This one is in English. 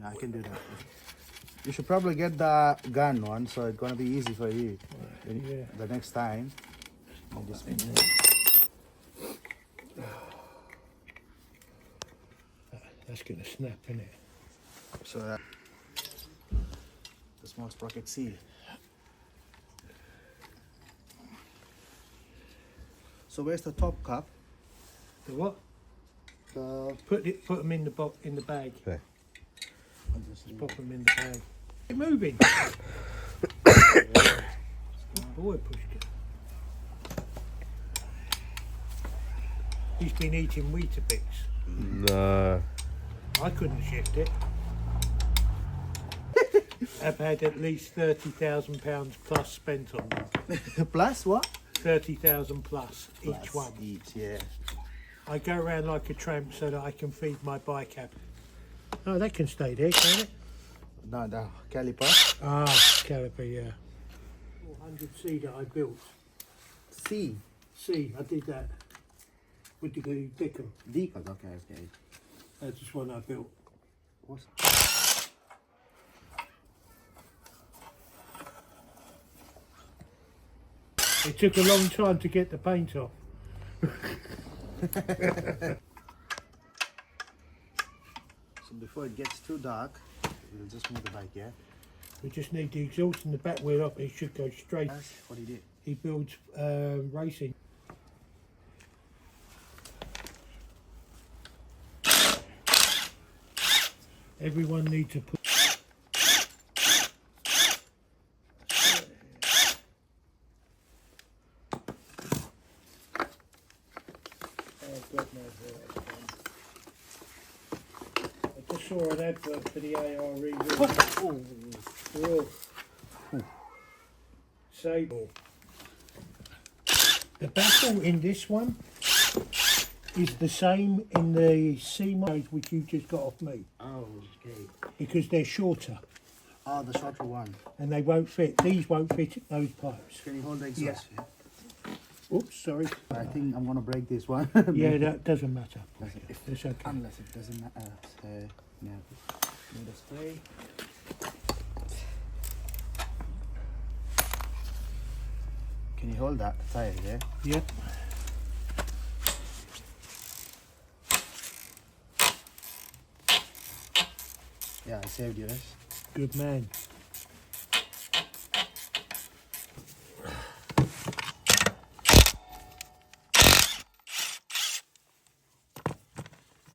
I can do that. You should probably get the gun one, so it's gonna be easy for you. Yeah. The next time. You just That's gonna snap, isn't it? so the small sprocket seal. So where's the top cup? The what? The Put them in the bag. okay. Just pop them in the bag. They're moving. Good boy, Pushka. He's been eating Weetabix. No. I couldn't shift it. I've had at least £30,000 plus spent on them. Plus what? 30,000 plus each one. Each, yeah. I go around like a tramp so that I can feed my bicab. Oh, that can stay there, can't it? No, the caliper. Ah, caliper, yeah. 400C that I built. C. C, I did that with the decal. Decals, okay. That's just one I built. What's It took a long time to get the paint off. So before it gets too dark, we'll just move the bike, yeah? We just need the exhaust and the back wheel up. It should go straight. That's what he did. He builds racing. Everyone needs to put. God knows where that's from. I just saw an advert for the ARE. Sable. The baffle in this one is the same in the C mode which you just got off me. Oh, okay. Because they're shorter Oh, the shorter one. and they won't fit. These won't fit those pipes. Can you hold the exhaust? Yeah. Oops, sorry. I think I'm gonna break this one. Yeah, that doesn't matter. It's okay. Unless it doesn't matter. So, yeah. Need a spray. Can you hold that tire there? Yep. Yeah, I saved yours. Good man.